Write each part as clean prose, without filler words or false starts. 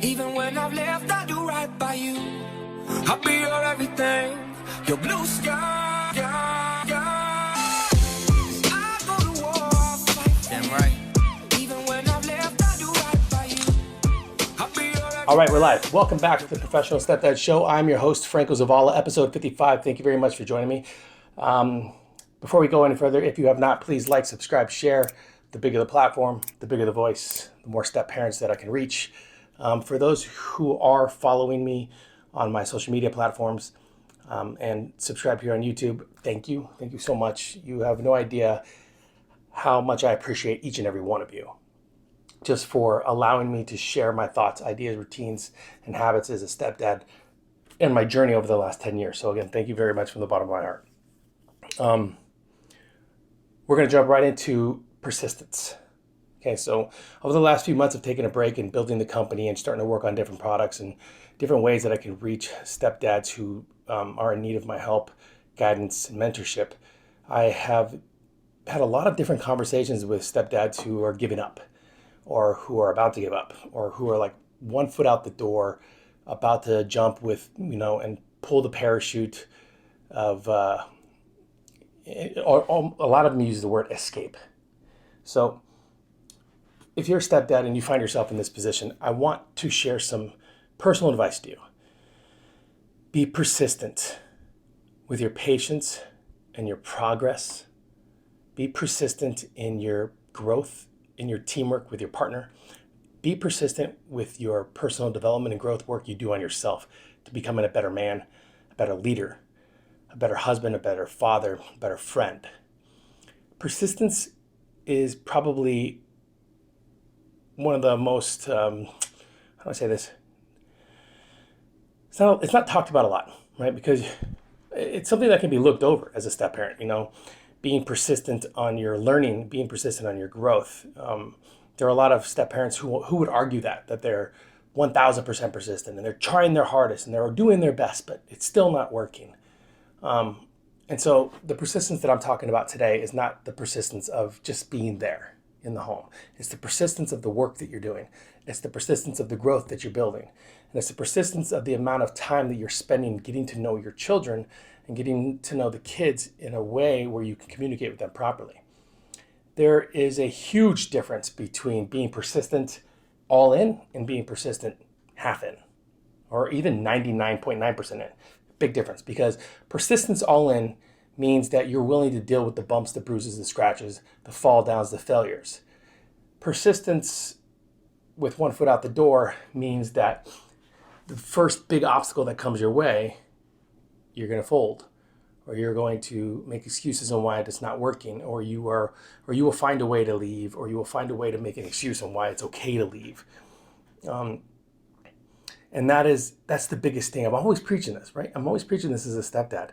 Even when I've left, I do right by you. I'll be your everything, your blue sky. I go to war, I'll fight. Damn right. Even when I've left, I do right by you. I'll be your everything. All right, we're live. Welcome back to the Professional Stepdad Show. I'm your host, Franco Zavala, episode 55. Thank you very much for joining me. Before we go any further, if you have not, please like, subscribe, share. The bigger the platform, the bigger the voice, the more step parents that I can reach. For those who are following me on my social media platforms and subscribe here on YouTube, thank you. Thank you so much. You have no idea how much I appreciate each and every one of you just for allowing me to share my thoughts, ideas, routines, and habits as a stepdad and my journey over the last 10 years. So again, thank you very much from the bottom of my heart. We're going to jump right into persistence. Okay, so over the last few months of taking a break and building the company and starting to work on different products and different ways that I can reach stepdads who are in need of my help, guidance, and mentorship, I have had a lot of different conversations with stepdads who are giving up or who are about to give up or who are like 1 foot out the door, about to jump with, and pull the parachute of, or a lot of them use the word escape. So if you're a stepdad and you find yourself in this position, I want to share some personal advice to you. Be persistent with your patience and your progress. Be persistent in your growth, in your teamwork with your partner. Be persistent with your personal development and growth work you do on yourself to becoming a better man, a better leader, a better husband, a better father, a better friend. Persistence is probably one of the most, how do I say this? It's not talked about a lot, right? Because it's something that can be looked over as a step parent, being persistent on your learning, being persistent on your growth. There are a lot of step parents who would argue that they're 1,000% persistent and they're trying their hardest and they're doing their best, but it's still not working. And so the persistence that I'm talking about today is not the persistence of just being there in the home. It's the persistence of the work that you're doing. It's the persistence of the growth that you're building. And it's the persistence of the amount of time that you're spending getting to know your children and getting to know the kids in a way where you can communicate with them properly. There is a huge difference between being persistent all in and being persistent half in, or even 99.9% in. Big difference, because persistence all in means that you're willing to deal with the bumps, the bruises, the scratches, the fall downs, the failures. Persistence with 1 foot out the door means that the first big obstacle that comes your way, you're going to fold, or you're going to make excuses on why it's not working, or you will find a way to leave, or you will find a way to make an excuse on why it's okay to leave. And that's the biggest thing. I'm always preaching this, right? I'm always preaching this as a stepdad.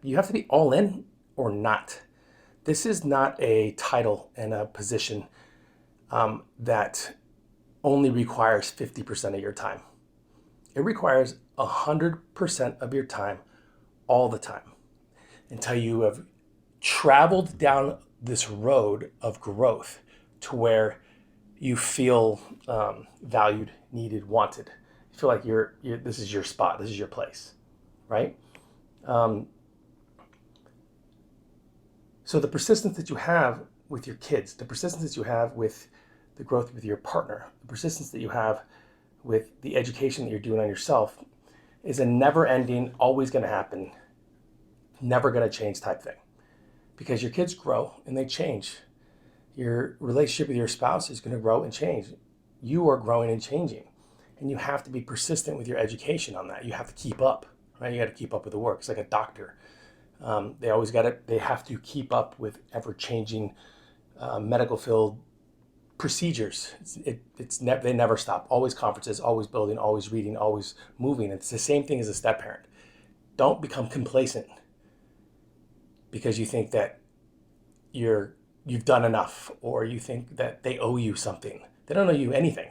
You have to be all in or not. This is not a title and a position that only requires 50% of your time. It requires 100% of your time all the time until you have traveled down this road of growth to where you feel valued, needed, wanted. You feel like this is your spot, this is your place, right? So the persistence that you have with your kids, the persistence that you have with the growth with your partner, the persistence that you have with the education that you're doing on yourself is a never-ending, always going to happen, never going to change type thing. Because your kids grow and they change. Your relationship with your spouse is going to grow and change. You are growing and changing. And you have to be persistent with your education on that. You have to keep up, right? You got to keep up with the work. It's like a doctor. They have to keep up with ever-changing medical field procedures. They never stop. Always conferences, always building, always reading, always moving. It's the same thing as a step parent. Don't become complacent because you think that you've done enough, or you think that they owe you something. They don't owe you anything.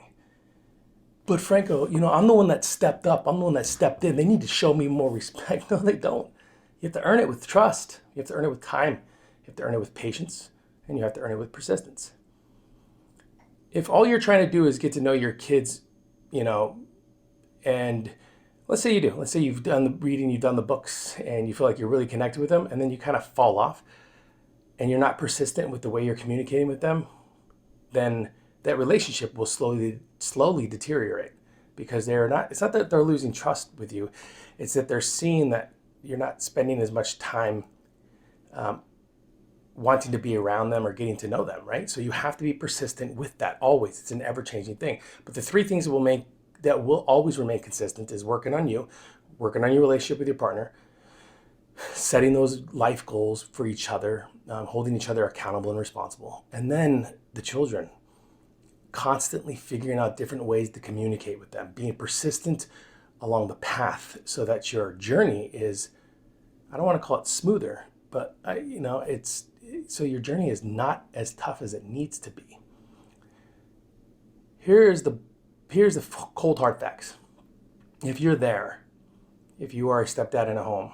But Franco, I'm the one that stepped up. I'm the one that stepped in. They need to show me more respect. No, they don't. You have to earn it with trust. You have to earn it with time. You have to earn it with patience, and you have to earn it with persistence. If all you're trying to do is get to know your kids you know, and let's say you do. Let's say you've done the reading, you've done the books, and you feel like you're really connected with them, and then you kind of fall off, and you're not persistent with the way you're communicating with them, then that relationship will slowly deteriorate, because they're not. It's not that they're losing trust with you; it's that they're seeing that you're not spending as much time wanting to be around them or getting to know them, right? So you have to be persistent with that always. It's an ever-changing thing. But the three things that will always remain consistent is working on you, working on your relationship with your partner, setting those life goals for each other, holding each other accountable and responsible, and then the children, constantly figuring out different ways to communicate with them, being persistent along the path so that your journey is, I don't want to call it smoother, but it's so your journey is not as tough as it needs to be. Here's the cold hard facts. If you're there, if you are a stepdad in a home,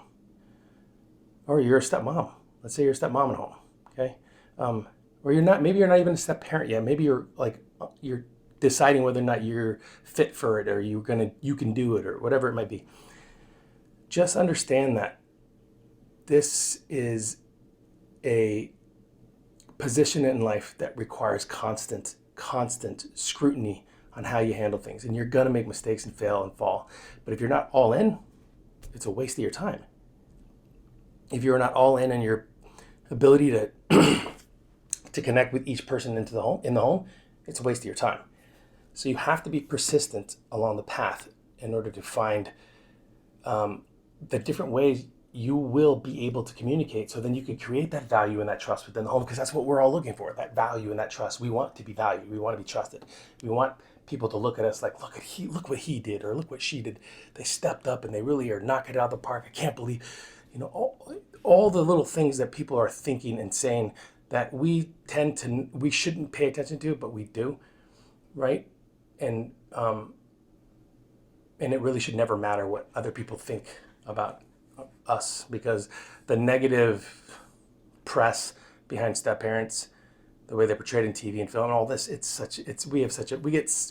or you're a stepmom, let's say you're a stepmom in a home, okay, or you're not. Maybe you're not even a step parent yet. Maybe you're deciding whether or not you're fit for it, or you can do it, or whatever it might be. Just understand that this is a position in life that requires constant scrutiny on how you handle things. And you're going to make mistakes and fail and fall. But if you're not all in, it's a waste of your time. If you're not all in your ability to to connect with each person in the home, it's a waste of your time. So you have to be persistent along the path in order to find the different ways you will be able to communicate, so then you can create that value and that trust within the home, because that's what we're all looking for, that value and that trust. We want to be valued. We want to be trusted. We want people to look at us like, look what he did, or look what she did. They stepped up and they really are knocking it out of the park. I can't believe, all the little things that people are thinking and saying that we shouldn't pay attention to, but we do, right? And it really should never matter what other people think about us, because the negative press behind step parents, the way they're portrayed in TV and film and all this,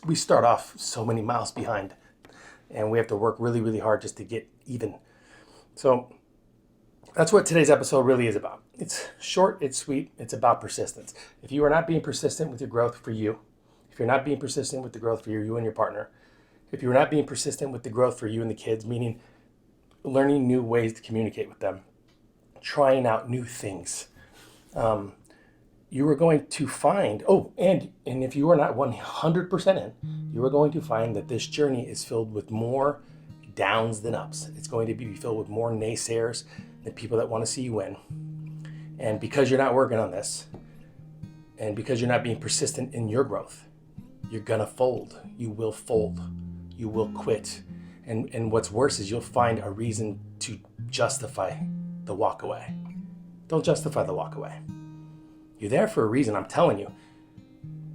we start off so many miles behind, and we have to work really, really hard just to get even. So that's what today's episode really is about. It's short, it's sweet, it's about persistence. If you are not being persistent with your growth for you, if you're not being persistent with the growth for you and your partner, if you're not being persistent with the growth for you and the kids, meaning learning new ways to communicate with them, trying out new things, you are going to find, and if you are not 100% in, you are going to find that this journey is filled with more downs than ups. It's going to be filled with more naysayers than people that want to see you win. And because you're not working on this, and because you're not being persistent in your growth, you're gonna fold. You will fold. You will quit. And what's worse is you'll find a reason to justify the walk away. Don't justify the walk away. You're there for a reason, I'm telling you.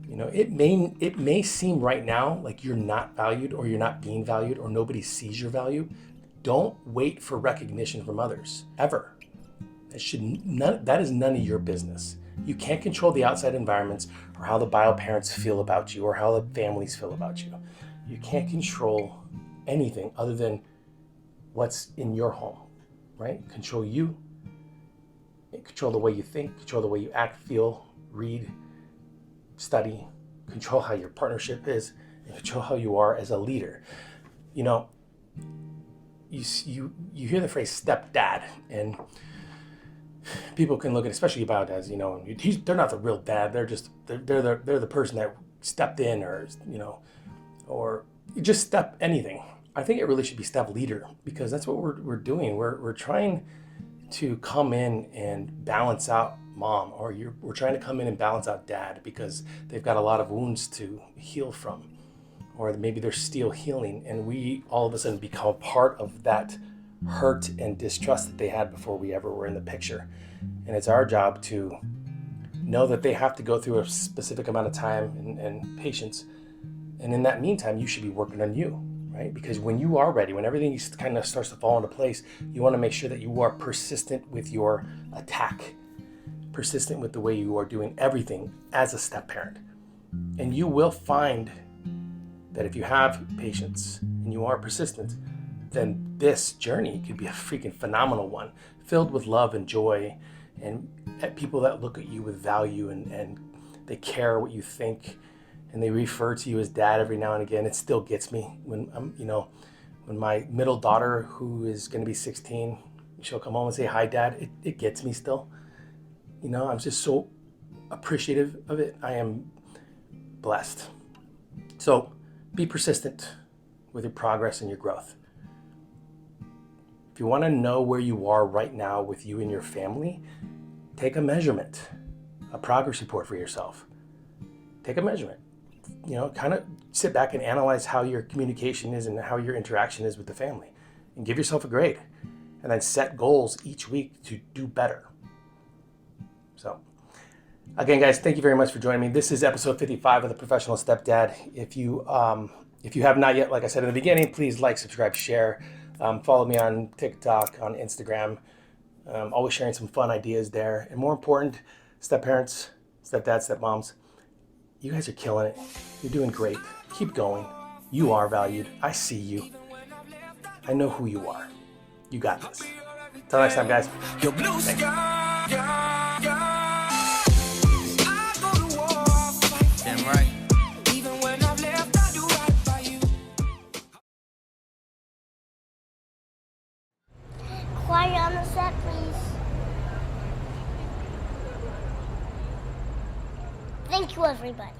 It may seem right now like you're not valued, or you're not being valued, or nobody sees your value. Don't wait for recognition from others, ever. That is none of your business. You can't control the outside environments, or how the bio parents feel about you, or how the families feel about you. You can't control anything other than what's in your home, right? Control you, control the way you think, control the way you act, feel, read, study, control how your partnership is, and control how you are as a leader. You hear the phrase stepdad, and people can look at, especially bio dads, they're not the real dad. They're the person that stepped in, or just step anything. I think it really should be step leader, because that's what we're doing. We're trying to come in and balance out mom, or we're trying to come in and balance out dad, because they've got a lot of wounds to heal from, or maybe they're still healing, and we all of a sudden become part of that hurt and distrust that they had before we ever were in the picture. And it's our job to know that they have to go through a specific amount of time and patience. And in that meantime, you should be working on you, right? Because when you are ready, when everything kind of starts to fall into place, you want to make sure that you are persistent with your attack, persistent with the way you are doing everything as a step parent. And you will find that if you have patience and you are persistent, then this journey could be a freaking phenomenal one, filled with love and joy, and people that look at you with value, and they care what you think, and they refer to you as dad every now and again. It still gets me when when my middle daughter, who is going to be 16, she'll come home and say, "Hi, Dad." It gets me still. I'm just so appreciative of it. I am blessed. So be persistent with your progress and your growth. If you want to know where you are right now with you and your family, take a measurement, a progress report for yourself. Take a measurement. Kind of sit back and analyze how your communication is and how your interaction is with the family, and give yourself a grade, and then set goals each week to do better. So again, guys, thank you very much for joining me. This is episode 55 of The Professional Stepdad. If you have not yet, like I said in the beginning, please like, subscribe, share. Follow me on TikTok, on Instagram. Always sharing some fun ideas there. And more important, step parents, stepdads, stepmoms, you guys are killing it. You're doing great. Keep going. You are valued. I see you. I know who you are. You got this. Until next time, guys. Your blue Thanks. sky. I go to war, I fight. Damn right. Even when I've left, I do right by you. Quiet on the set, please. Thank you, everybody.